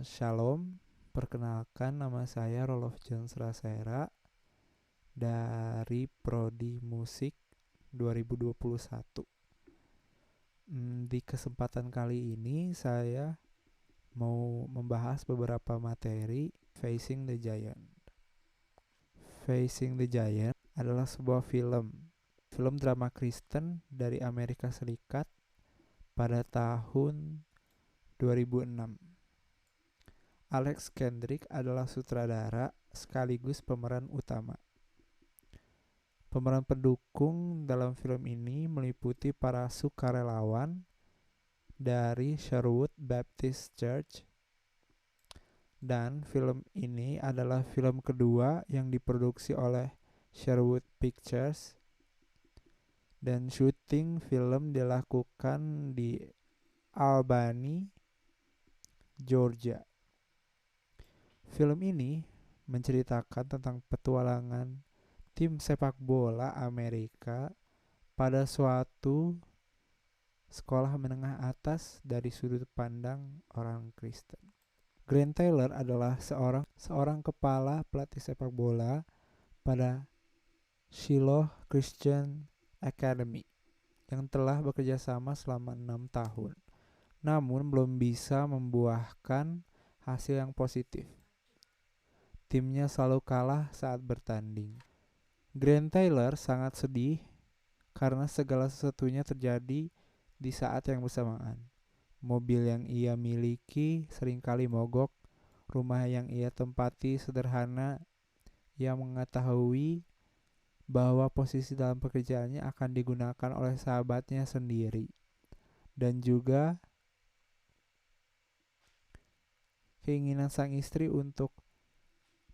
Shalom, perkenalkan nama saya Rolof John Rasera dari Prodi Musik 2021. Di kesempatan kali ini saya mau membahas beberapa materi Facing the Giant. Facing the Giant adalah sebuah film drama Kristen dari Amerika Serikat pada tahun 2006. Alex Kendrick adalah sutradara sekaligus pemeran utama. Pemeran pendukung dalam film ini meliputi para sukarelawan dari Sherwood Baptist Church, dan film ini adalah film kedua yang diproduksi oleh Sherwood Pictures, dan syuting film dilakukan di Albany, Georgia. Film ini menceritakan tentang petualangan tim sepak bola Amerika pada suatu sekolah menengah atas dari sudut pandang orang Kristen. Grant Taylor adalah seorang kepala pelatih sepak bola pada Shiloh Christian Academy yang telah bekerja sama selama 6 tahun, namun belum bisa membuahkan hasil yang positif. Timnya selalu kalah saat bertanding. Grant Taylor sangat sedih karena segala sesuatunya terjadi di saat yang bersamaan. Mobil yang ia miliki seringkali mogok, rumah yang ia tempati sederhana, ia mengetahui bahwa posisi dalam pekerjaannya akan digunakan oleh sahabatnya sendiri, dan juga keinginan sang istri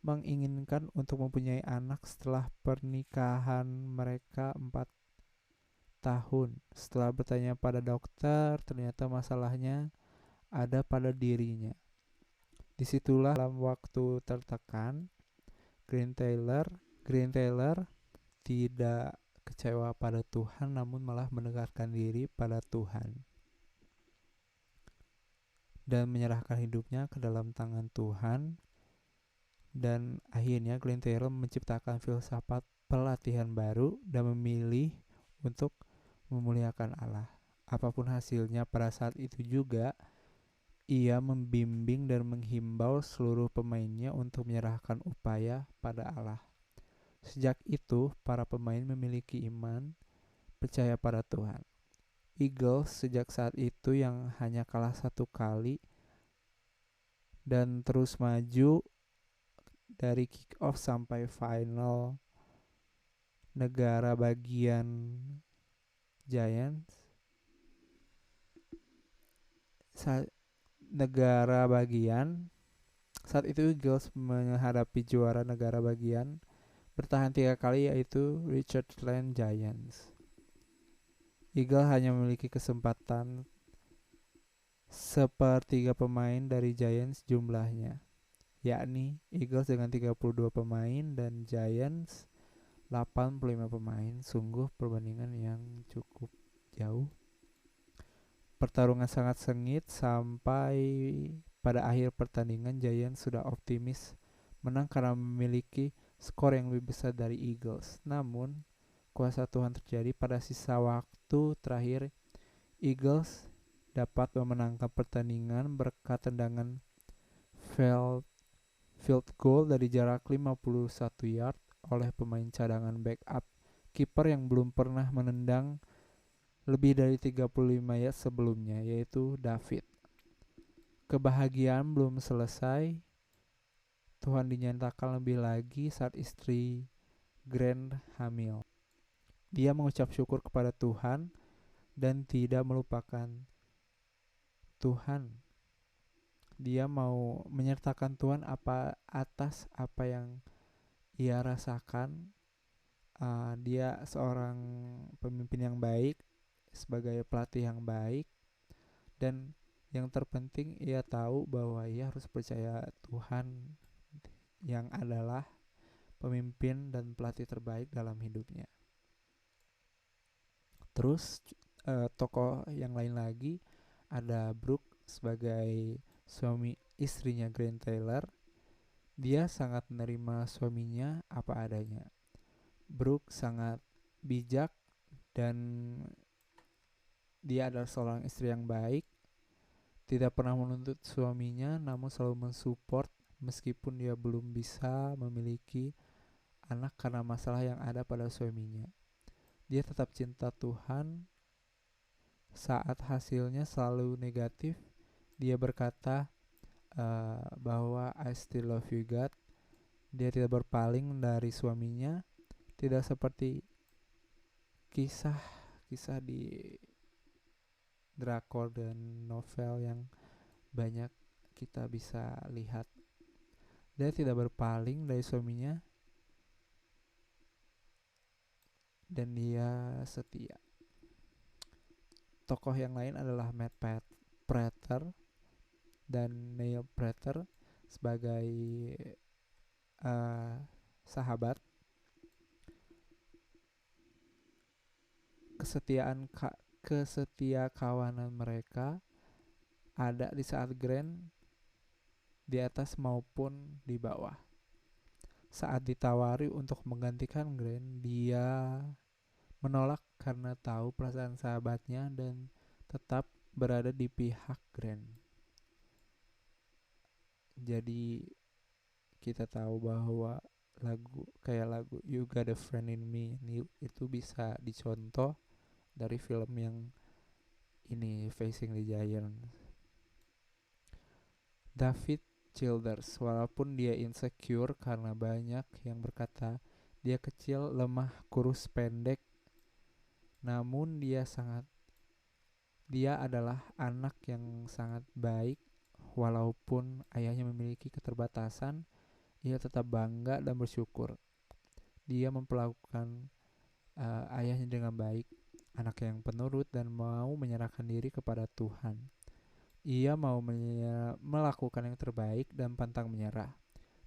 menginginkan untuk mempunyai anak setelah pernikahan mereka 4 tahun. Setelah bertanya pada dokter, ternyata masalahnya ada pada dirinya. Disitulah dalam waktu tertekan, Grant Taylor tidak kecewa pada Tuhan, namun malah mendekatkan diri pada Tuhan dan menyerahkan hidupnya ke dalam tangan Tuhan. Dan akhirnya Grant Taylor menciptakan filsafat pelatihan baru dan memilih untuk memuliakan Allah. Apapun hasilnya, pada saat itu juga ia membimbing dan menghimbau seluruh pemainnya untuk menyerahkan upaya pada Allah. Sejak itu, para pemain memiliki iman, percaya pada Tuhan. Eagles sejak saat itu yang hanya kalah 1 kali dan terus maju dari kick off sampai final negara bagian Giants. Saat itu Eagles menghadapi juara negara bagian bertahan 3 kali, yaitu Richardland Giants. Eagles hanya memiliki kesempatan sepertiga pemain dari Giants jumlahnya, yakni Eagles dengan 32 pemain dan Giants 85 pemain. Sungguh perbandingan yang cukup jauh. Pertarungan sangat sengit sampai pada akhir pertandingan Giants sudah optimis menang karena memiliki skor yang lebih besar dari Eagles. Namun kuasa Tuhan terjadi pada sisa waktu terakhir. Eagles dapat memenangkan pertandingan berkat tendangan field goal dari jarak 51 yard oleh pemain cadangan backup kiper yang belum pernah menendang lebih dari 35 yard sebelumnya, yaitu David. Kebahagiaan belum selesai. Tuhan dinyatakan lebih lagi saat istri Grant hamil. Dia mengucap syukur kepada Tuhan dan tidak melupakan Tuhan. Dia mau menyertakan Tuhan atas apa yang ia rasakan. Dia seorang pemimpin yang baik, sebagai pelatih yang baik, dan yang terpenting ia tahu bahwa ia harus percaya Tuhan yang adalah pemimpin dan pelatih terbaik dalam hidupnya. Terus tokoh yang lain lagi ada Brooke sebagai istrinya Grant Taylor, dia sangat menerima suaminya apa adanya. Brooke sangat bijak dan dia adalah seorang istri yang baik, tidak pernah menuntut suaminya namun selalu mensupport meskipun dia belum bisa memiliki anak karena masalah yang ada pada suaminya. Dia tetap cinta Tuhan saat hasilnya selalu negatif. Dia berkata bahwa I still love you God. Dia tidak berpaling dari suaminya, tidak seperti kisah-kisah di drakor dan novel yang banyak kita bisa lihat. Dia tidak berpaling dari suaminya dan dia setia. Tokoh yang lain adalah Prater dan Neil Prater sebagai uh, sahabat. Kesetia kawanan mereka ada di saat Grant di atas maupun di bawah. Saat ditawari untuk menggantikan Grant, dia menolak karena tahu perasaan sahabatnya dan tetap berada di pihak Grant. Jadi kita tahu bahwa lagu You Got a Friend in Me itu bisa dicontoh dari film yang ini, Facing the Giant. David Childers, walaupun dia insecure karena banyak yang berkata dia kecil, lemah, kurus, pendek, namun dia adalah anak yang sangat baik. Walaupun ayahnya memiliki keterbatasan, ia tetap bangga dan bersyukur. Dia memperlakukan ayahnya dengan baik, anak yang penurut dan mau menyerahkan diri kepada Tuhan. Ia mau melakukan yang terbaik dan pantang menyerah.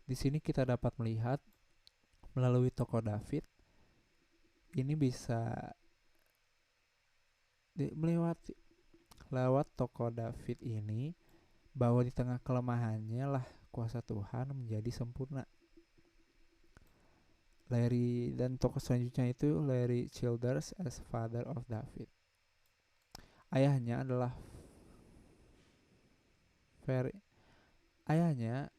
Di sini kita dapat melihat melalui tokoh David, ini bisa melewati lewat tokoh David ini, bahwa di tengah kelemahannya lah kuasa Tuhan menjadi sempurna. Larry dan tokoh selanjutnya itu Larry Childers as father of David. Ayahnya adalah very ayahnya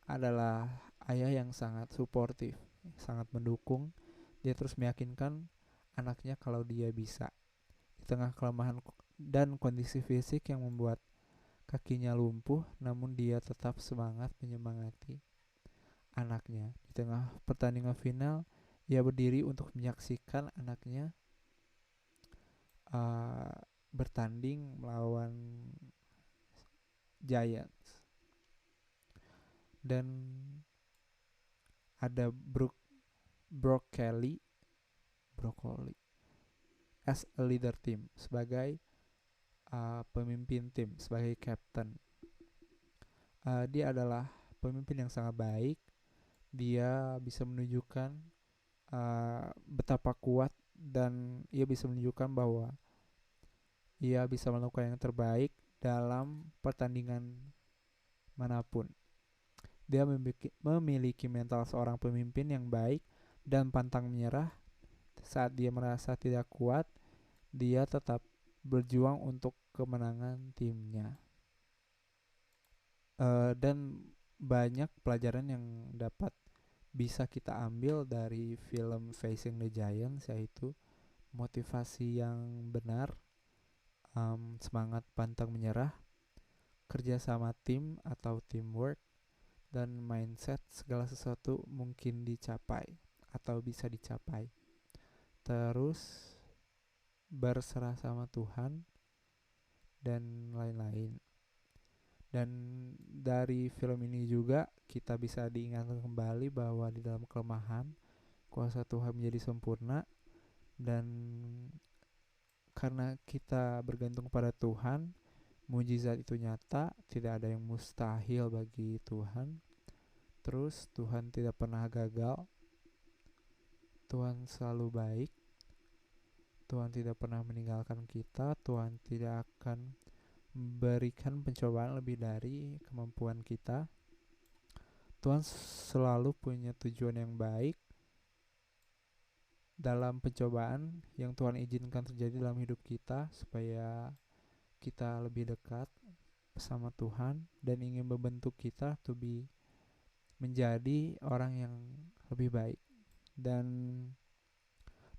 adalah ayah yang sangat suportif, sangat mendukung. Dia terus meyakinkan anaknya kalau dia bisa. Di tengah kelemahan dan kondisi fisik yang membuat kakinya lumpuh, namun dia tetap semangat menyemangati anaknya. Di tengah pertandingan final, ia berdiri untuk menyaksikan anaknya uh, bertanding melawan Giants. Dan ada Brock Kelly as a leader team, sebagai pemimpin tim, sebagai captain. Dia adalah pemimpin yang sangat baik. Dia bisa menunjukkan betapa kuat dan ia bisa menunjukkan bahwa ia bisa melakukan yang terbaik dalam pertandingan manapun. Dia memiliki mental seorang pemimpin yang baik dan pantang menyerah. Saat dia merasa tidak kuat, dia tetap berjuang untuk kemenangan timnya. Dan banyak pelajaran yang dapat bisa kita ambil dari film Facing the Giants, yaitu motivasi yang benar, semangat pantang menyerah, kerja sama tim atau teamwork, dan mindset segala sesuatu mungkin dicapai atau bisa dicapai. Terus berserah sama Tuhan dan lain-lain. Dan dari film ini juga kita bisa diingatkan kembali bahwa di dalam kelemahan kuasa Tuhan menjadi sempurna, dan karena kita bergantung pada Tuhan, mujizat itu nyata, tidak ada yang mustahil bagi Tuhan. Terus Tuhan tidak pernah gagal, Tuhan selalu baik, Tuhan tidak pernah meninggalkan kita, Tuhan tidak akan memberikan pencobaan lebih dari kemampuan kita. Tuhan selalu punya tujuan yang baik dalam pencobaan yang Tuhan izinkan terjadi dalam hidup kita, supaya kita lebih dekat sama Tuhan dan ingin membentuk kita to be menjadi orang yang lebih baik. Dan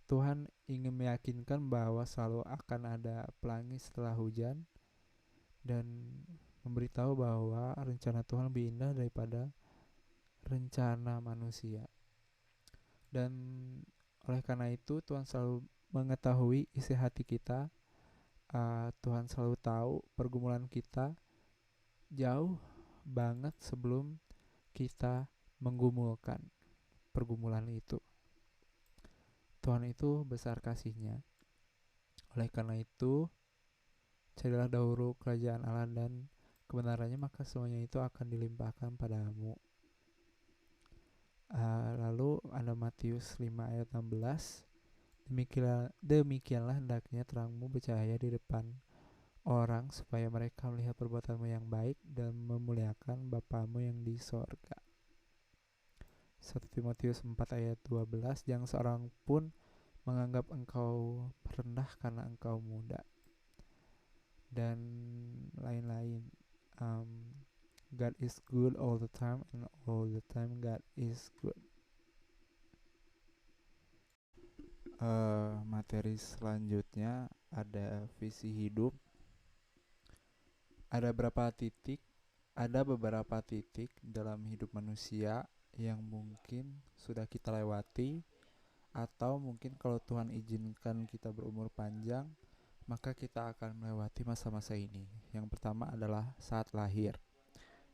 Tuhan ingin meyakinkan bahwa selalu akan ada pelangi setelah hujan, dan memberitahu bahwa rencana Tuhan lebih indah daripada rencana manusia. Dan oleh karena itu Tuhan selalu mengetahui isi hati kita. Tuhan selalu tahu pergumulan kita jauh banget sebelum kita menggumulkan pergumulan itu. Tuhan itu besar kasihnya. Oleh karena itu, carilah dahulu kerajaan Allah dan kebenarannya, maka semuanya itu akan dilimpahkan padamu. Lalu ada Matius 5 ayat 16. Demikianlah hendaknya terangmu bercahaya di depan orang, supaya mereka melihat perbuatanmu yang baik dan memuliakan Bapamu yang di sorga. 1 Timotius 4 ayat 12. Jangan seorang pun menganggap engkau rendah karena engkau muda, dan lain-lain. God is good all the time, and all the time God is good. Materi selanjutnya ada visi hidup. Ada beberapa titik dalam hidup manusia yang mungkin sudah kita lewati, atau mungkin kalau Tuhan izinkan kita berumur panjang, maka kita akan melewati masa-masa ini. Yang pertama adalah saat lahir.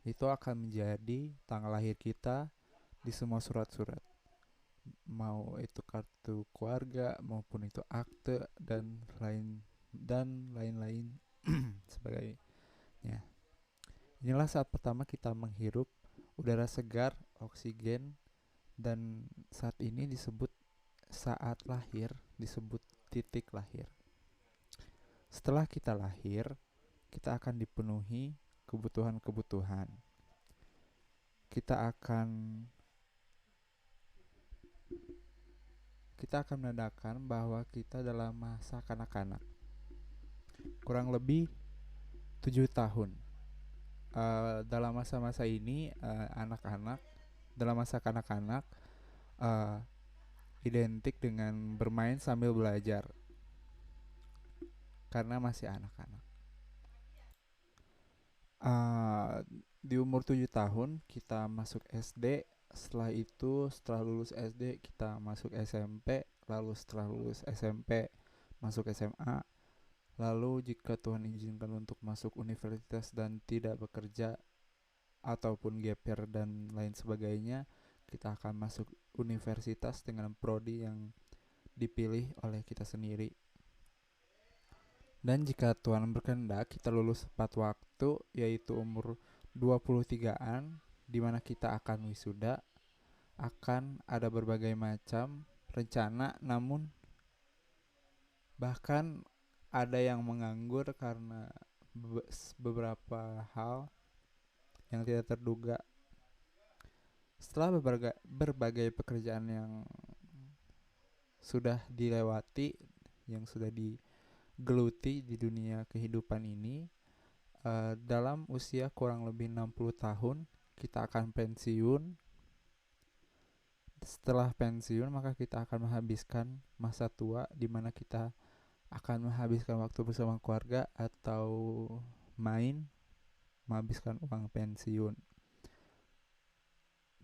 Itu akan menjadi tanggal lahir kita di semua surat-surat, mau itu kartu keluarga maupun itu akte dan lain-lain sebagainya. Inilah saat pertama kita menghirup udara segar, oksigen, dan saat ini disebut saat lahir, disebut titik lahir. Setelah kita lahir, kita akan dipenuhi kebutuhan-kebutuhan. Kita akan menandakan bahwa kita dalam masa kanak-kanak, kurang lebih 7 tahun. Dalam masa-masa ini, anak-anak dalam masa kanak-kanak identik dengan bermain sambil belajar, karena masih anak-anak. Di umur 7 tahun kita masuk SD. Setelah lulus SD kita masuk SMP. Lalu setelah lulus SMP masuk SMA. Lalu jika Tuhan izinkan untuk masuk universitas dan tidak bekerja ataupun gap year dan lain sebagainya, kita akan masuk universitas dengan prodi yang dipilih oleh kita sendiri. Dan jika Tuhan berkehendak kita lulus tepat waktu, yaitu umur 23-an, di mana kita akan wisuda. Akan ada berbagai macam rencana, namun bahkan ada yang menganggur karena beberapa hal yang tidak terduga. Setelah berbagai pekerjaan yang sudah dilewati, yang sudah digeluti di dunia kehidupan ini, dalam usia kurang lebih 60 tahun kita akan pensiun. Setelah pensiun, maka kita akan menghabiskan masa tua, di mana kita akan menghabiskan waktu bersama keluarga atau menghabiskan uang pensiun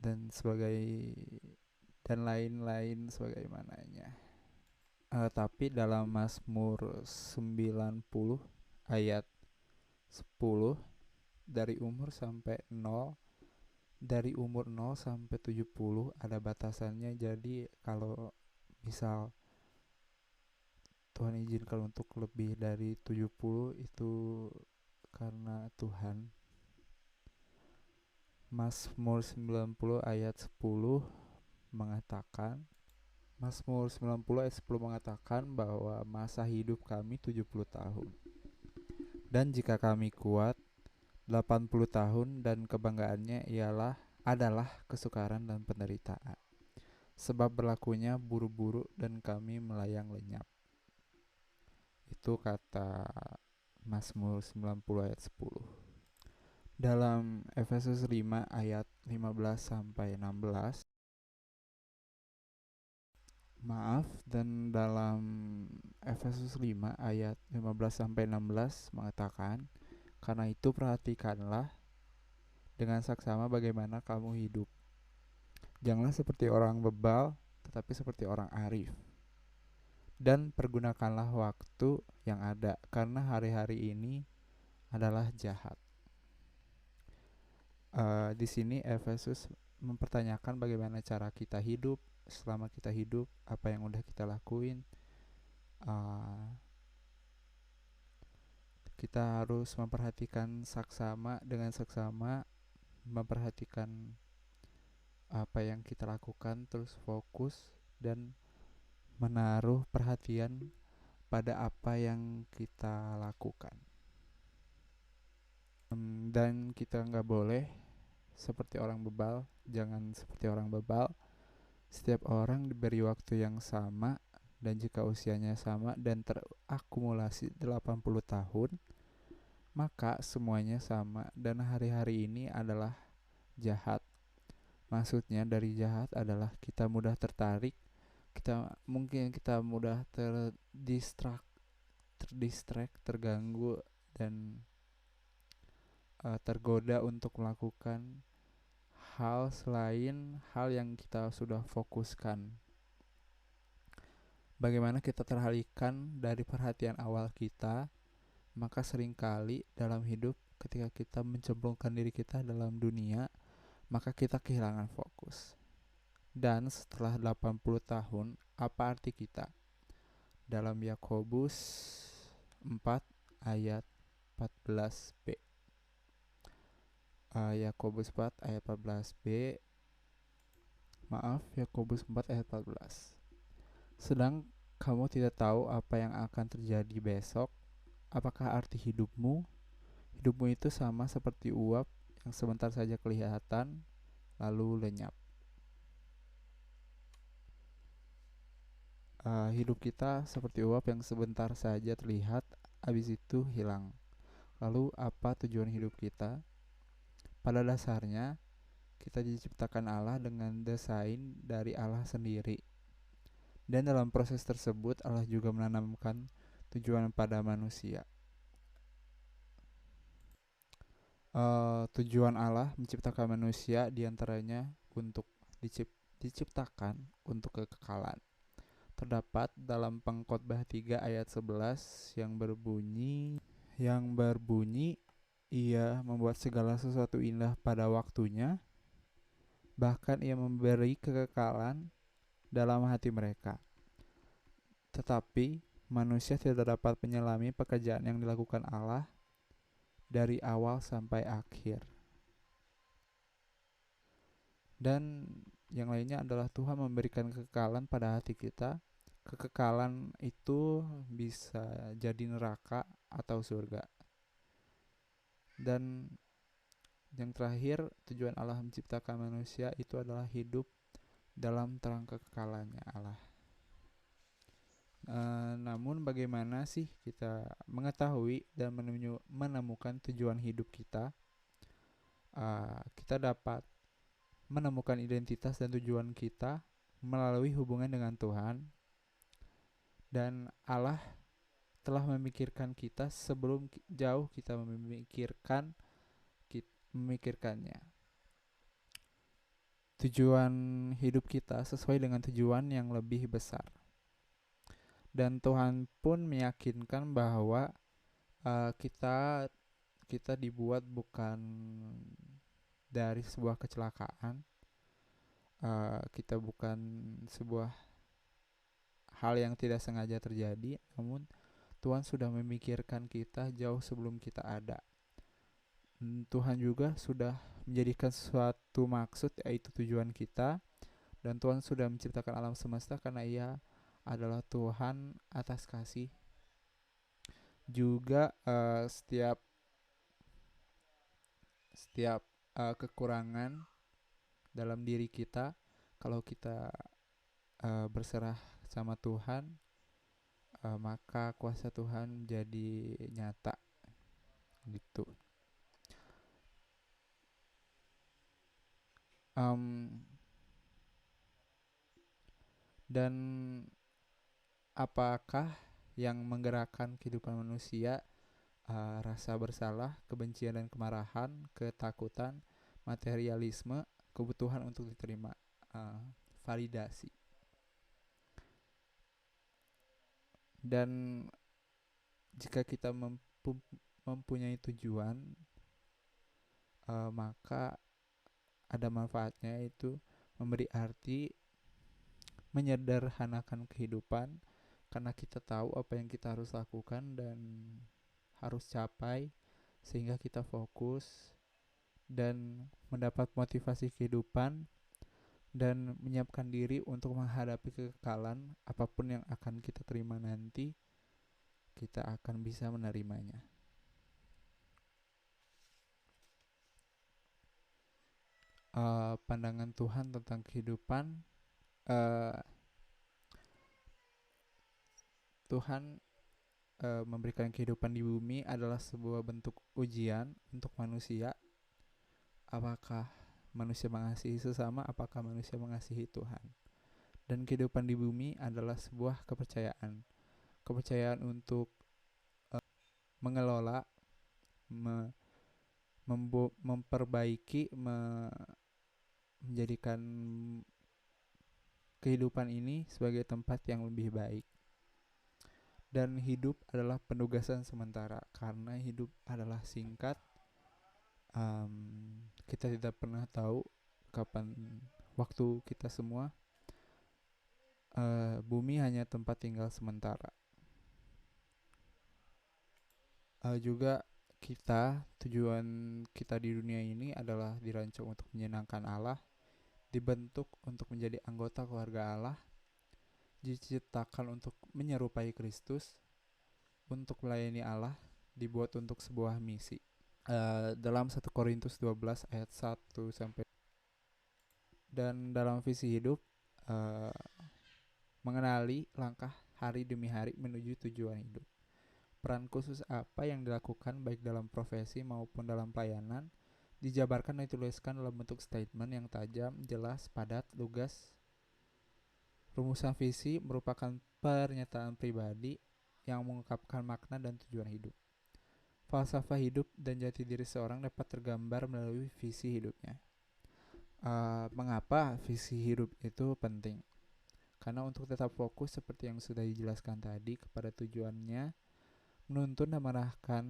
dan lain-lain sebagaimananya. Tapi dalam Mazmur 90 ayat 10, dari umur 0 sampai 70 ada batasannya. Jadi kalau misal Tuhan izinkan untuk lebih dari 70, itu karena Tuhan. Mazmur 90 ayat 10 mengatakan bahwa masa hidup kami 70 tahun. Dan jika kami kuat 80 tahun dan kebanggaannya adalah kesukaran dan penderitaan. Sebab berlakunya buru-buru dan kami melayang lenyap. Itu kata Mazmur 90 ayat 10. Dalam Efesus 5 ayat 15 sampai 16, dan dalam Efesus 5 ayat 15 sampai 16 mengatakan, "Karena itu perhatikanlah dengan saksama bagaimana kamu hidup. Janganlah seperti orang bebal, tetapi seperti orang arif. Dan pergunakanlah waktu yang ada, karena hari-hari ini adalah jahat." Di sini Efesus mempertanyakan bagaimana cara kita hidup, selama kita hidup, apa yang udah kita lakuin. Kita harus memperhatikan dengan saksama, memperhatikan apa yang kita lakukan, terus fokus dan menaruh perhatian pada apa yang kita lakukan. Dan kita nggak boleh seperti orang bebal, jangan seperti orang bebal. Setiap orang diberi waktu yang sama, dan jika usianya sama dan terakumulasi 80 tahun, maka semuanya sama dan hari-hari ini adalah jahat. Maksudnya dari jahat adalah kita mudah tertarik, kita mudah terganggu dan tergoda untuk melakukan hal selain hal yang kita sudah fokuskan. Bagaimana kita teralihkan dari perhatian awal kita, maka seringkali dalam hidup ketika kita mencemplungkan diri kita dalam dunia, maka kita kehilangan fokus. Dan setelah 80 tahun, apa arti kita? Dalam Yakobus 4 ayat 14b. Yakobus 4 ayat 14b. Yakobus 4 ayat 14. Sedang kamu tidak tahu apa yang akan terjadi besok. Apakah arti hidupmu? Hidupmu itu sama seperti uap yang sebentar saja kelihatan, lalu lenyap. Hidup kita seperti uap yang sebentar saja terlihat, habis itu hilang. Lalu apa tujuan hidup kita? Pada dasarnya, kita diciptakan Allah dengan desain dari Allah sendiri. Dan dalam proses tersebut, Allah juga menanamkan tujuan pada manusia. Tujuan Allah menciptakan manusia diantaranya untuk diciptakan untuk kekekalan. Terdapat dalam Pengkhotbah 3 ayat 11 yang berbunyi, Ia membuat segala sesuatu indah pada waktunya, bahkan Ia memberi kekekalan dalam hati mereka. Tetapi manusia tidak dapat menyelami pekerjaan yang dilakukan Allah dari awal sampai akhir. Dan yang lainnya adalah Tuhan memberikan kekekalan pada hati kita. Kekekalan itu bisa jadi neraka atau surga. Dan yang terakhir, tujuan Allah menciptakan manusia itu adalah hidup dalam terang kekekalannya Allah. Namun bagaimana sih kita mengetahui dan menemukan tujuan hidup kita? Kita dapat menemukan identitas dan tujuan kita melalui hubungan dengan Tuhan. Dan Allah telah memikirkan kita sebelum jauh kita memikirkannya. Tujuan hidup kita sesuai dengan tujuan yang lebih besar. Dan Tuhan pun meyakinkan bahwa kita dibuat bukan dari sebuah kecelakaan. Kita bukan sebuah hal yang tidak sengaja terjadi, namun Tuhan sudah memikirkan kita jauh sebelum kita ada. Tuhan juga sudah menjadikan suatu maksud, yaitu tujuan kita. Dan Tuhan sudah menciptakan alam semesta karena Ia adalah Tuhan atas kasih juga setiap kekurangan dalam diri kita, kalau kita berserah sama Tuhan, maka kuasa Tuhan jadi nyata gitu. Em, dan apakah yang menggerakkan kehidupan manusia? Rasa bersalah, kebencian dan kemarahan, ketakutan, materialisme, kebutuhan untuk diterima, uh, validasi. Dan jika kita mempunyai tujuan, maka ada manfaatnya, yaitu memberi arti, menyederhanakan kehidupan, karena kita tahu apa yang kita harus lakukan dan harus capai, sehingga kita fokus dan mendapat motivasi kehidupan dan menyiapkan diri untuk menghadapi kekekalan. Apapun yang akan kita terima nanti, kita akan bisa menerimanya. Pandangan Tuhan tentang kehidupan, Tuhan memberikan kehidupan di bumi adalah sebuah bentuk ujian untuk manusia. Apakah manusia mengasihi sesama? Apakah manusia mengasihi Tuhan? Dan kehidupan di bumi adalah sebuah kepercayaan. Kepercayaan untuk mengelola, memperbaiki, menjadikan kehidupan ini sebagai tempat yang lebih baik. Dan hidup adalah penugasan sementara, karena hidup adalah singkat. Kita tidak pernah tahu kapan waktu kita semua. Bumi hanya tempat tinggal sementara. Juga tujuan kita di dunia ini adalah dirancang untuk menyenangkan Allah, dibentuk untuk menjadi anggota keluarga Allah, diciptakan untuk menyerupai Kristus, untuk melayani Allah, dibuat untuk sebuah misi. Dalam 1 Korintus 12 ayat 1 sampai, dan dalam visi hidup, mengenali langkah hari demi hari menuju tujuan hidup. Peran khusus apa yang dilakukan baik dalam profesi maupun dalam pelayanan dijabarkan dan dituliskan dalam bentuk statement yang tajam, jelas, padat, lugas. Rumusan visi merupakan pernyataan pribadi yang mengungkapkan makna dan tujuan hidup. Falsafah hidup dan jati diri seorang dapat tergambar melalui visi hidupnya. Mengapa visi hidup itu penting? Karena untuk tetap fokus seperti yang sudah dijelaskan tadi kepada tujuannya, menuntun dan mengarahkan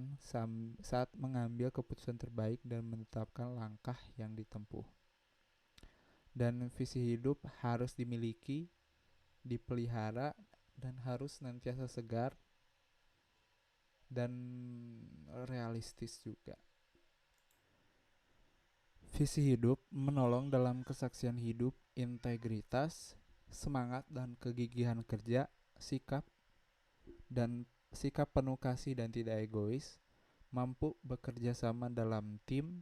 saat mengambil keputusan terbaik dan menetapkan langkah yang ditempuh. Dan visi hidup harus dimiliki, dipelihara, dan harus senantiasa segar dan realistis juga. Visi hidup menolong dalam kesaksian hidup, integritas, semangat dan kegigihan kerja, sikap penuh kasih dan tidak egois, mampu bekerja sama dalam tim,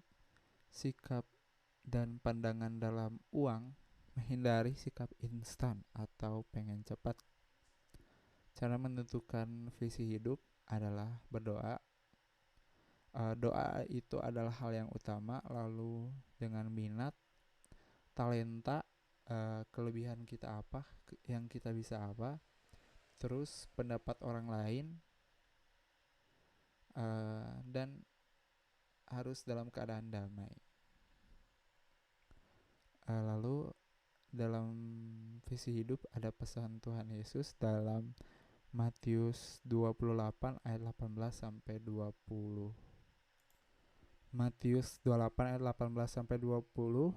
sikap dan pandangan dalam uang, menghindari sikap instan atau pengen cepat. Cara menentukan visi hidup adalah berdoa. Doa itu adalah hal yang utama, lalu dengan minat, talenta, kelebihan kita apa, yang kita bisa apa, terus pendapat orang lain, dan harus dalam keadaan damai. Lalu dalam visi hidup ada pesan Tuhan Yesus dalam Matius 28 ayat 18 sampai 20. Matius 28 ayat 18 sampai 20.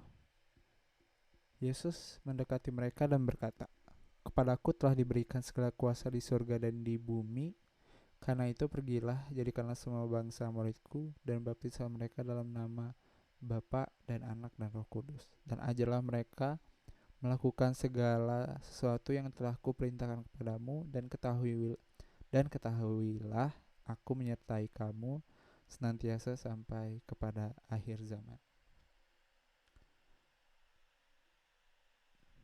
Yesus mendekati mereka dan berkata, "Kepadaku telah diberikan segala kuasa di surga dan di bumi. Karena itu pergilah, jadikanlah semua bangsa muridku dan baptislah mereka dalam nama Bapa dan Anak dan Roh Kudus. Dan ajarlah mereka melakukan segala sesuatu yang telah kuperintahkan kepadamu, dan ketahuilah Aku menyertai kamu senantiasa sampai kepada akhir zaman.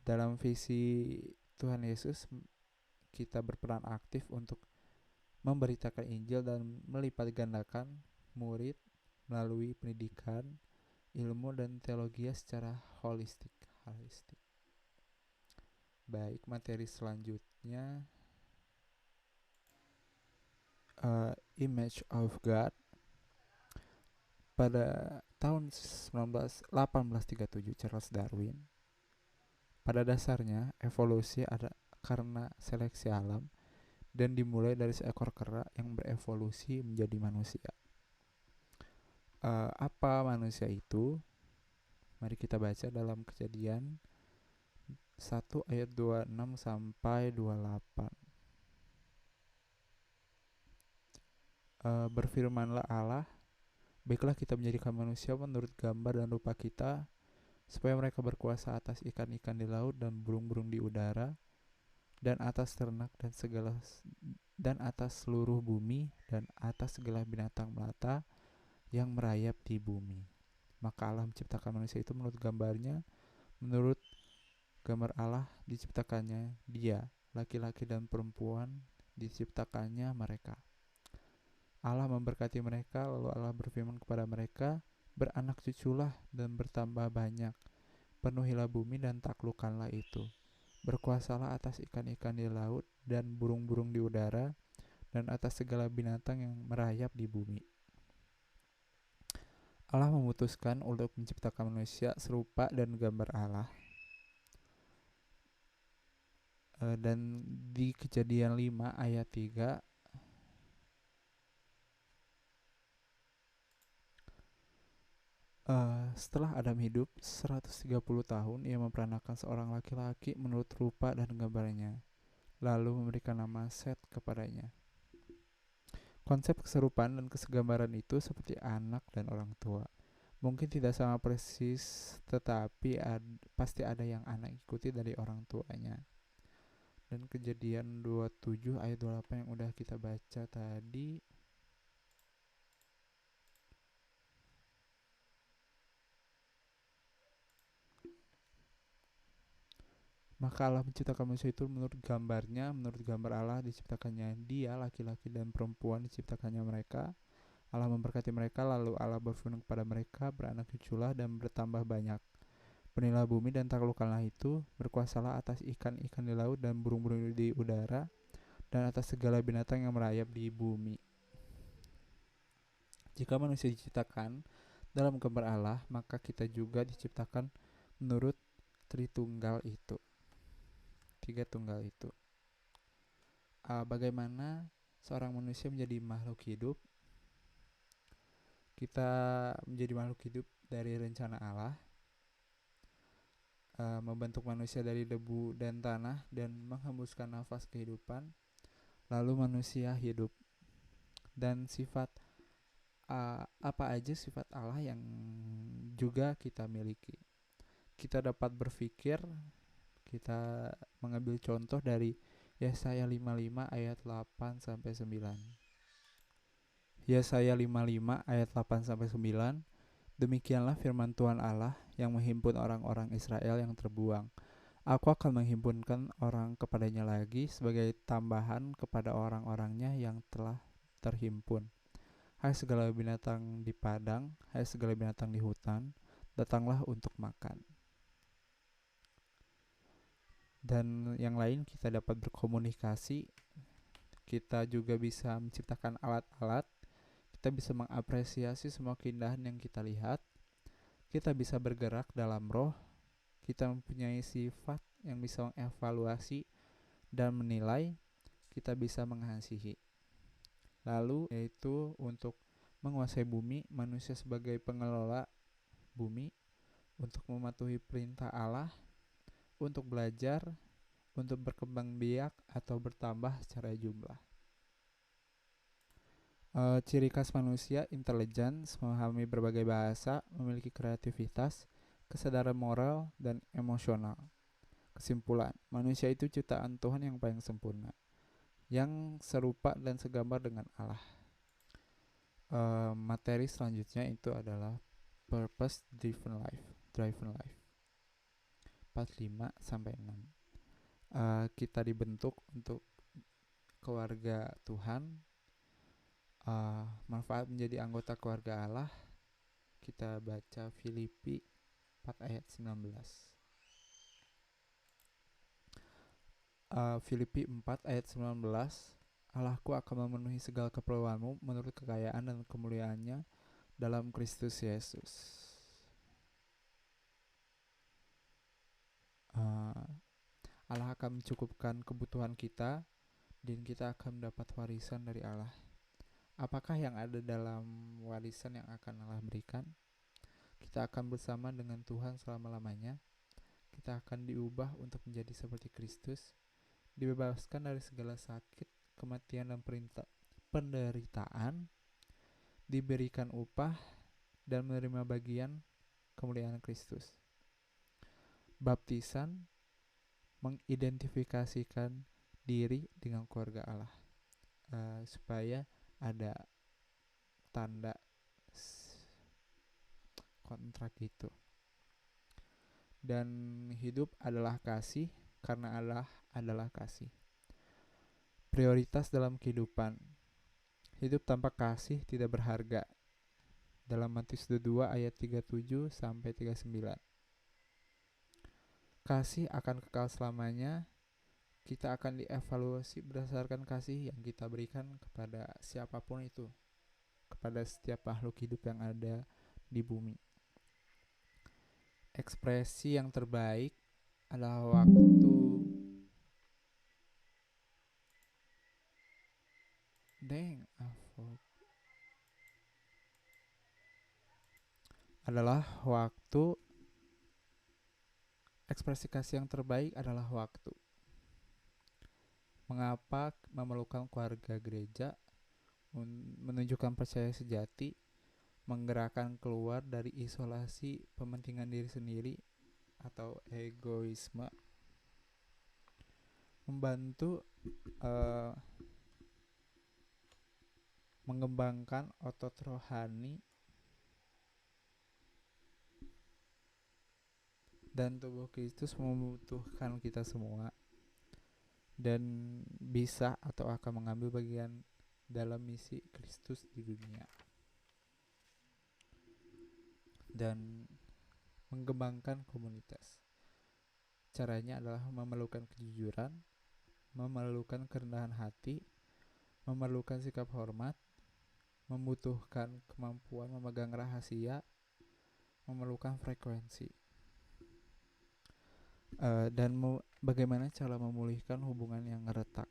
Dalam visi Tuhan Yesus, kita berperan aktif untuk memberitakan Injil dan melipat gandakan murid melalui pendidikan, ilmu, dan teologi secara holistik. Baik, materi selanjutnya, Image of God. Pada tahun 1837, Charles Darwin, pada dasarnya evolusi ada karena seleksi alam dan dimulai dari seekor kera yang berevolusi menjadi manusia. Apa manusia itu? Mari kita baca dalam Kejadian 1 ayat 26 sampai 28. Berfirmanlah Allah, baiklah kita menjadikan manusia menurut gambar dan rupa kita, supaya mereka berkuasa atas ikan-ikan di laut dan burung-burung di udara, dan atas ternak dan atas seluruh bumi, dan atas segala binatang melata yang merayap di bumi. Maka Allah menciptakan manusia itu menurut gambarnya, menurut gambar Allah diciptakannya dia, laki-laki dan perempuan diciptakannya mereka. Allah memberkati mereka, lalu Allah berfirman kepada mereka, beranak cuculah dan bertambah banyak, penuhilah bumi dan taklukkanlah itu. Berkuasalah atas ikan-ikan di laut dan burung-burung di udara, dan atas segala binatang yang merayap di bumi. Allah memutuskan untuk menciptakan manusia serupa dan gambar Allah. Dan di Kejadian 5 ayat 3, setelah Adam hidup 130 tahun, ia memperanakan seorang laki-laki menurut rupa dan gambarnya, lalu memberikan nama Set kepadanya. Konsep keserupaan dan kesegambaran itu seperti anak dan orang tua. Mungkin tidak sama persis, tetapi pasti ada yang anak ikuti dari orang tuanya. Dan Kejadian 27 ayat 28 yang udah kita baca tadi, maka Allah menciptakan manusia itu menurut gambarnya, menurut gambar Allah diciptakannya dia, laki-laki dan perempuan diciptakannya mereka. Allah memberkati mereka, lalu Allah berfirman kepada mereka, beranak cuculah dan bertambah banyak. Penuhilah bumi dan taklukkanlah itu, berkuasalah atas ikan-ikan di laut dan burung-burung di udara, dan atas segala binatang yang merayap di bumi. Jika manusia diciptakan dalam gambar Allah, maka kita juga diciptakan menurut Tritunggal itu. Tiga tunggal itu. Bagaimana seorang manusia menjadi makhluk hidup? Kita menjadi makhluk hidup dari rencana Allah, membentuk manusia dari debu dan tanah dan menghembuskan nafas kehidupan, lalu manusia hidup. Dan sifat apa aja sifat Allah yang juga kita miliki? Kita dapat berpikir. Kita mengambil contoh dari Yesaya 55 ayat 8 sampai 9. Yesaya 55 ayat 8 sampai 9. Demikianlah firman Tuhan Allah yang menghimpun orang-orang Israel yang terbuang. Aku akan menghimpunkan orang kepadanya lagi sebagai tambahan kepada orang-orangnya yang telah terhimpun. Hai segala binatang di padang, hai segala binatang di hutan, datanglah untuk makan. Dan yang lain, kita dapat berkomunikasi, kita juga bisa menciptakan alat-alat, kita bisa mengapresiasi semua keindahan yang kita lihat, kita bisa bergerak dalam roh, kita mempunyai sifat yang bisa mengevaluasi dan menilai, kita bisa mengasihi. Lalu yaitu untuk menguasai bumi, manusia sebagai pengelola bumi, untuk mematuhi perintah Allah, untuk belajar, untuk berkembang biak atau bertambah secara jumlah. Ciri khas manusia: intelijen, memahami berbagai bahasa, memiliki kreativitas, kesadaran moral, dan emosional. Kesimpulan, manusia itu ciptaan Tuhan yang paling sempurna, yang serupa dan segambar dengan Allah. Materi selanjutnya itu adalah purpose driven life 45 sampai 6. Kita dibentuk untuk keluarga Tuhan, manfaat menjadi anggota keluarga Allah. Kita baca Filipi 4 ayat 19. Filipi 4 ayat 19. Allahku akan memenuhi segala keperluanmu menurut kekayaan dan kemuliaannya dalam Kristus Yesus. Allah akan mencukupkan kebutuhan kita dan kita akan mendapat warisan dari Allah. Apakah yang ada dalam warisan yang akan Allah berikan? Kita akan bersama dengan Tuhan selama-lamanya. Kita akan diubah untuk menjadi seperti Kristus, dibebaskan dari segala sakit, kematian dan penderitaan, diberikan upah dan menerima bagian kemuliaan Kristus. Baptisan mengidentifikasikan diri dengan keluarga Allah, supaya ada tanda kontrak itu. Dan hidup adalah kasih, karena Allah adalah kasih. Prioritas dalam kehidupan. Hidup tanpa kasih tidak berharga. Dalam Matius 22 ayat 37 sampai 39. Kasih akan kekal selamanya. Kita akan dievaluasi berdasarkan kasih yang kita berikan kepada siapapun itu, kepada setiap makhluk hidup yang ada di bumi. Ekspresi yang terbaik adalah waktu. Ekspresi kasih yang terbaik adalah waktu. Mengapa memerlukan keluarga gereja? Menunjukkan percaya sejati, menggerakkan keluar dari isolasi pementingan diri sendiri atau egoisme, membantu mengembangkan otot rohani dan tubuh Kristus membutuhkan kita semua dan bisa atau akan mengambil bagian dalam misi Kristus di dunia. Dan mengembangkan komunitas. Caranya adalah memerlukan kejujuran, memerlukan kerendahan hati, memerlukan sikap hormat, membutuhkan kemampuan memegang rahasia, memerlukan frekuensi. Dan bagaimana cara memulihkan hubungan yang retak.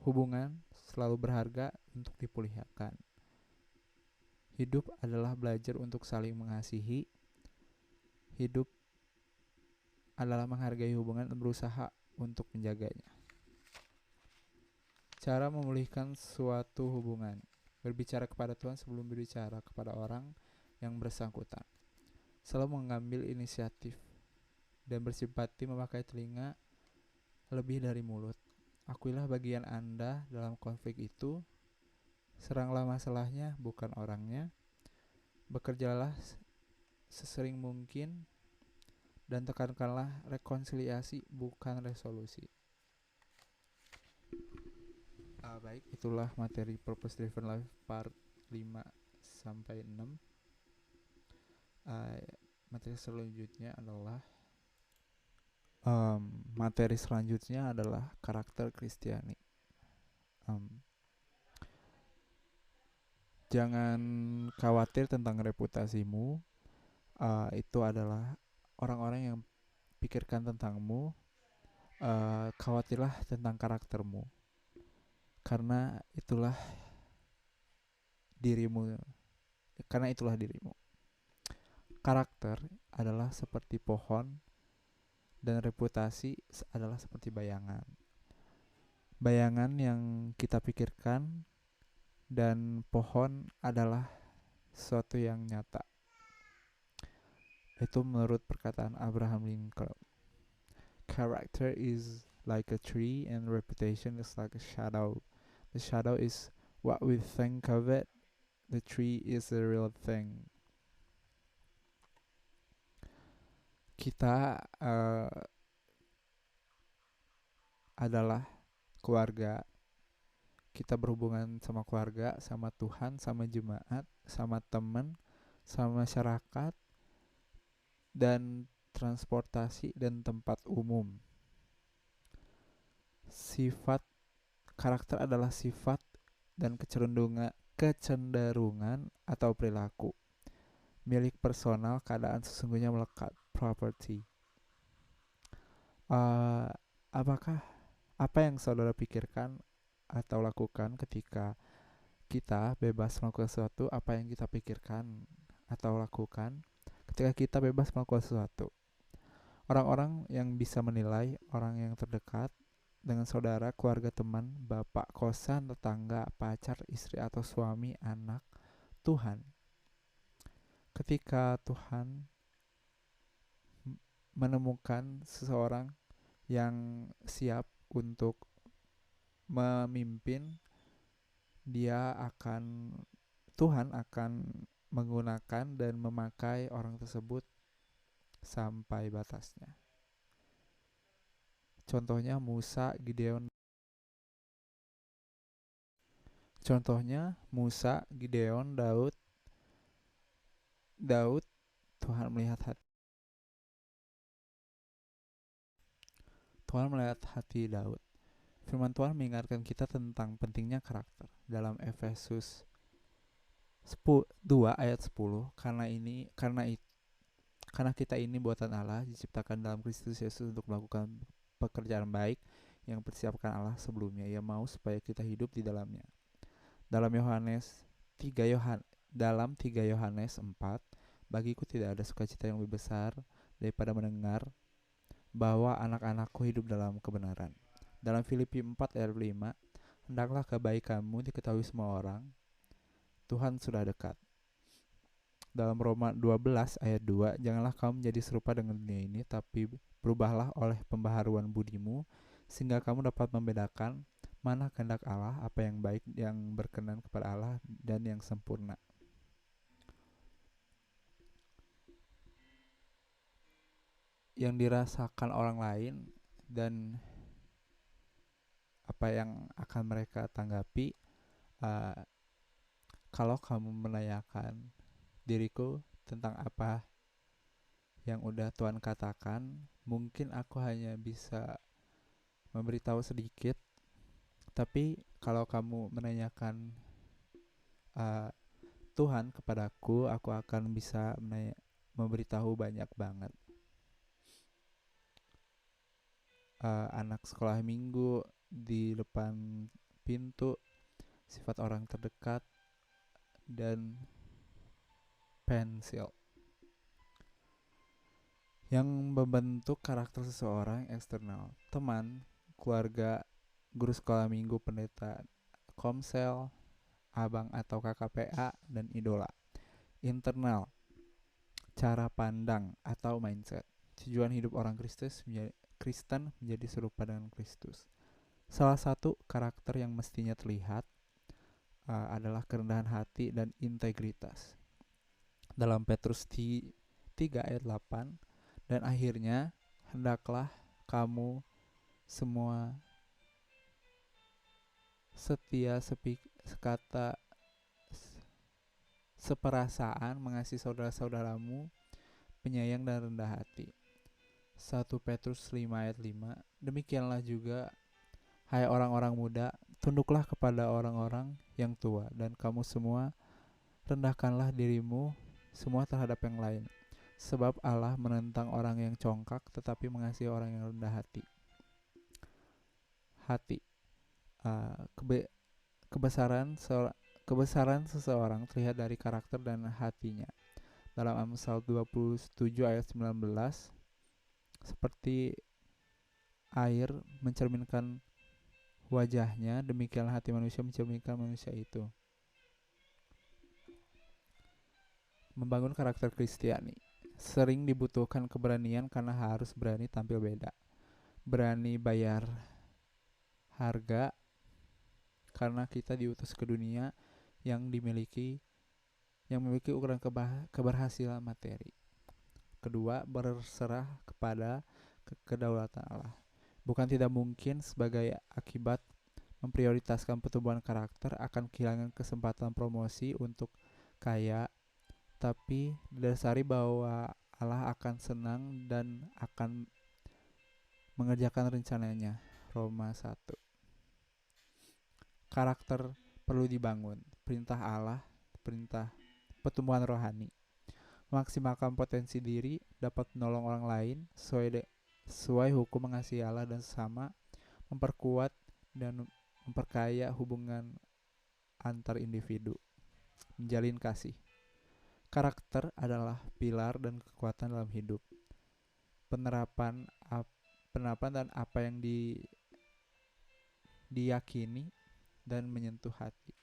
Hubungan selalu berharga untuk dipulihkan. Hidup adalah belajar untuk saling mengasihi. Hidup adalah menghargai hubungan dan berusaha untuk menjaganya. Cara memulihkan suatu hubungan. Berbicara kepada Tuhan sebelum berbicara kepada orang yang bersangkutan. Selalu mengambil inisiatif dan bersimpati memakai telinga lebih dari mulut. Akuilah bagian Anda dalam konflik itu. Seranglah masalahnya, bukan orangnya. Bekerjalah sesering mungkin dan tekankanlah rekonsiliasi, bukan resolusi. Baik, itulah materi Purpose Driven Life part 5 sampai 6. Materi selanjutnya adalah karakter Kristiani. Jangan khawatir tentang reputasimu. Itu adalah orang-orang yang pikirkan tentangmu. Khawatirlah tentang karaktermu, karena itulah dirimu. Karakter adalah seperti pohon dan reputasi adalah seperti bayangan. Bayangan yang kita pikirkan dan pohon adalah sesuatu yang nyata. Itu menurut perkataan Abraham Lincoln. Character is like a tree and reputation is like a shadow. The shadow is what we think of it, the tree is a real thing. Kita adalah keluarga. Kita berhubungan sama keluarga, sama Tuhan, sama jemaat, sama teman, sama masyarakat, dan transportasi dan tempat umum. Sifat karakter adalah sifat dan kecenderungan atau perilaku milik personal, keadaan sesungguhnya melekat, property. Uh, apakah apa yang saudara pikirkan atau lakukan ketika kita bebas melakukan sesuatu? Apa yang kita pikirkan atau lakukan ketika kita bebas melakukan sesuatu? Orang-orang yang bisa menilai, orang yang terdekat dengan saudara, keluarga, teman, bapak, kosan, tetangga, pacar, istri atau suami, anak, Tuhan. Ketika Tuhan menemukan seseorang yang siap untuk memimpin, Tuhan akan menggunakan dan memakai orang tersebut sampai batasnya. Contohnya Musa, Gideon. Daud, Tuhan melihat hati Daud. Firman Tuhan mengingatkan kita tentang pentingnya karakter dalam Efesus 2 ayat 10. Karena kita ini buatan Allah, diciptakan dalam Kristus Yesus untuk melakukan pekerjaan baik yang dipersiapkan Allah sebelumnya. Ia mau supaya kita hidup di dalamnya. Dalam 3 Yohanes 4, bagiku tidak ada sukacita yang lebih besar daripada mendengar bahwa anak-anakku hidup dalam kebenaran. Dalam Filipi 4 ayat 5, hendaklah kebaikanmu diketahui semua orang, Tuhan sudah dekat. Dalam Roma 12 ayat 2, janganlah kamu menjadi serupa dengan dunia ini, tapi berubahlah oleh pembaharuan budimu, sehingga kamu dapat membedakan mana kehendak Allah, apa yang baik, yang berkenan kepada Allah, dan yang sempurna. Yang dirasakan orang lain dan apa yang akan mereka tanggapi kalau kamu menanyakan diriku tentang apa yang udah Tuhan katakan, mungkin aku hanya bisa memberitahu sedikit. Tapi kalau kamu menanyakan Tuhan kepadaku, aku akan bisa memberitahu banyak banget. Anak sekolah minggu di depan pintu, sifat orang terdekat, dan pensil. Yang membentuk karakter seseorang eksternal, teman, keluarga, guru sekolah minggu, pendeta, komsel, abang atau kakak PA, dan idola. Internal, cara pandang atau mindset. Tujuan hidup orang Kristen menjadi serupa dengan Kristus. Salah satu karakter yang mestinya terlihat adalah kerendahan hati dan integritas. Dalam Petrus 3 ayat 8, dan akhirnya hendaklah kamu semua setia sekata seperasaan, mengasihi saudara-saudaramu, penyayang dan rendah hati. 1 Petrus 5 ayat 5. Demikianlah juga, hai orang-orang muda, tunduklah kepada orang-orang yang tua, dan kamu semua rendahkanlah dirimu semua terhadap yang lain. Sebab Allah menentang orang yang congkak, tetapi mengasihi orang yang rendah hati. Kebesaran seseorang terlihat dari karakter dan hatinya. Dalam Amsal 27 ayat 19, seperti air mencerminkan wajahnya, demikianlah hati manusia mencerminkan manusia itu. Membangun karakter Kristiani sering dibutuhkan keberanian karena harus berani tampil beda, berani bayar harga, karena kita diutus ke dunia yang memiliki ukuran keberhasilan materi. Kedua, berserah kepada kedaulatan Allah. Bukan tidak mungkin sebagai akibat memprioritaskan pertumbuhan karakter akan kehilangan kesempatan promosi untuk kaya, tapi didasari bahwa Allah akan senang dan akan mengerjakan rencananya. Roma 1. Karakter perlu dibangun. Perintah Allah, perintah pertumbuhan rohani. Memaksimalkan potensi diri, dapat menolong orang lain sesuai hukum mengasihi Allah dan sesama, memperkuat dan memperkaya hubungan antar individu, menjalin kasih. Karakter adalah pilar dan kekuatan dalam hidup. Penerapan dan apa yang diyakini dan menyentuh hati.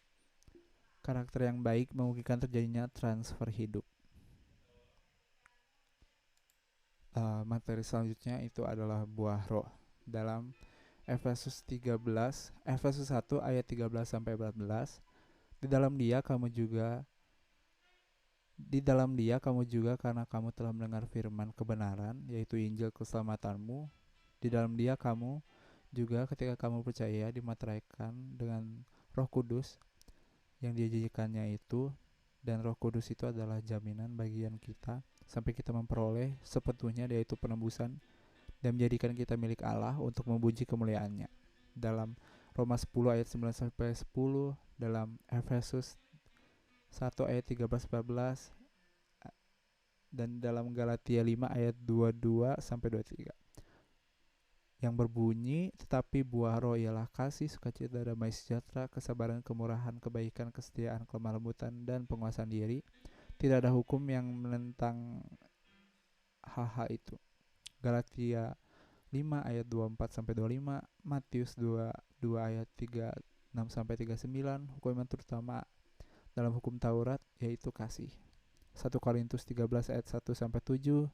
Karakter yang baik memungkinkan terjadinya transfer hidup. Materi selanjutnya itu adalah buah roh. Dalam Efesus 1 ayat 13 sampai 14, di dalam dia kamu juga karena kamu telah mendengar firman kebenaran, yaitu Injil keselamatanmu. Di dalam dia kamu juga ketika kamu percaya dimateraikan dengan Roh Kudus yang dijanjikannya itu, dan Roh Kudus itu adalah jaminan bagian kita sampai kita memperoleh sepenuhnya, yaitu penebusan, dan menjadikan kita milik Allah untuk memuji kemuliaannya. Dalam Roma 10 ayat 9 sampai 10, dalam Efesus 1 ayat 13-14, dan dalam Galatia 5 ayat 22 sampai 23. Yang berbunyi, tetapi buah roh ialah kasih, sukacita, damai sejahtera, kesabaran, kemurahan, kebaikan, kesetiaan, kelemah lembutan, dan penguasaan diri. Tidak ada hukum yang menentang hal-hal itu. Galatia 5 ayat 24 sampai 25, Matius 2 ayat 36 sampai 39, hukuman terutama dalam hukum Taurat yaitu kasih. 1 Korintus 13 ayat 1 sampai 7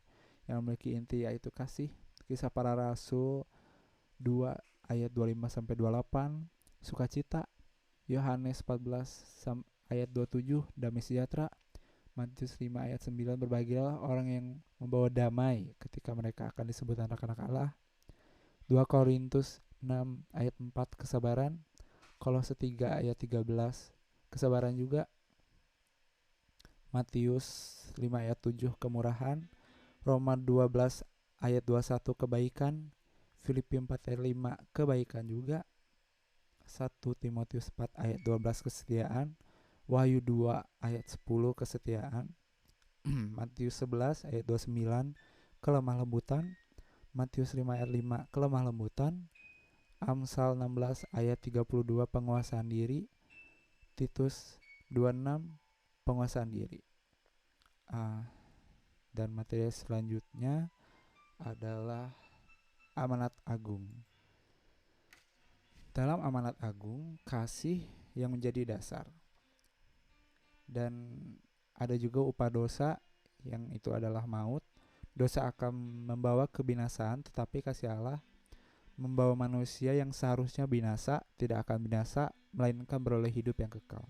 yang memiliki inti yaitu kasih. Kisah para Rasul 2 ayat 25 sampai 28, sukacita. Yohanes 14 ayat 27, damai sejahtera. Matius 5 ayat 9, berbahagialah orang yang membawa damai ketika mereka akan disebut anak-anak Allah. 2 Korintus 6 ayat 4, kesabaran. Kolose 3 ayat 13, kesabaran juga. Matius 5 ayat 7, kemurahan. Roma 12 ayat 21, kebaikan. Filipi 4 ayat 5, kebaikan juga. 1 Timotius 4 ayat 12, kesetiaan. Wahyu 2 ayat 10, kesetiaan. Matius 11 ayat 29, kelemah lembutan. Matius 5 ayat 5, kelemah lembutan. Amsal 16 ayat 32, penguasaan diri. Titus 26, penguasaan diri. Dan materi selanjutnya adalah amanat agung. Dalam amanat agung, kasih yang menjadi dasar. Dan ada juga upah dosa yang itu adalah maut. Dosa akan membawa kebinasaan, tetapi kasih Allah membawa manusia yang seharusnya binasa tidak akan binasa, melainkan beroleh hidup yang kekal.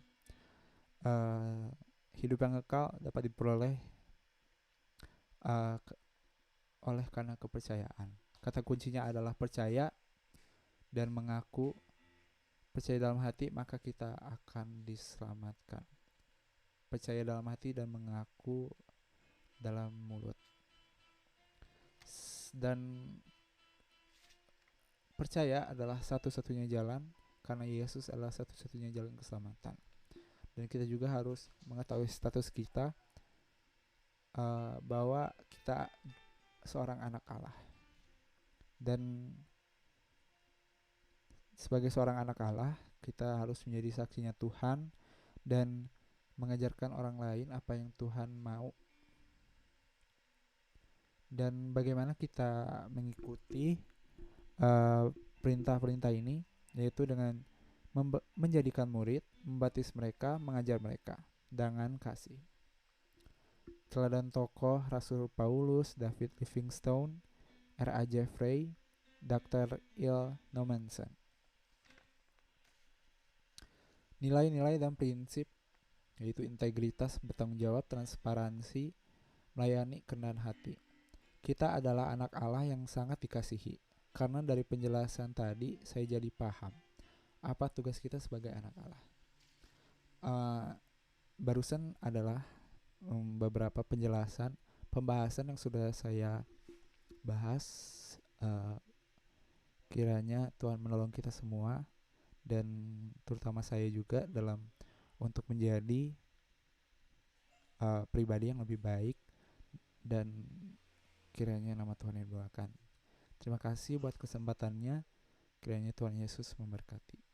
Hidup yang kekal dapat diperoleh oleh karena kepercayaan. Kata kuncinya adalah percaya dan mengaku. Percaya dalam hati, maka kita akan diselamatkan. Percaya dalam hati dan mengaku dalam mulut. Dan percaya adalah satu-satunya jalan, karena Yesus adalah satu-satunya jalan keselamatan. Dan kita juga harus mengetahui status kita, bahwa kita seorang anak Allah. Dan sebagai seorang anak Allah, kita harus menjadi saksinya Tuhan dan mengajarkan orang lain apa yang Tuhan mau. Dan bagaimana kita mengikuti perintah-perintah ini, yaitu dengan menjadikan murid, membaptis mereka, mengajar mereka dengan kasih. Teladan tokoh Rasul Paulus, David Livingstone, R.A. Jeffrey, Dr. Il Nomansen. Nilai-nilai dan prinsip yaitu integritas, bertanggung jawab, transparansi, melayani kerendahan hati. Kita adalah anak Allah yang sangat dikasihi. Karena dari penjelasan tadi saya jadi paham apa tugas kita sebagai anak Allah. Uh, Barusan adalah beberapa penjelasan, pembahasan yang sudah saya bahas. Kiranya Tuhan menolong kita semua dan terutama saya juga dalam untuk menjadi pribadi yang lebih baik, dan kiranya nama Tuhan yang didoakan. Terima kasih buat kesempatannya. Kiranya Tuhan Yesus memberkati.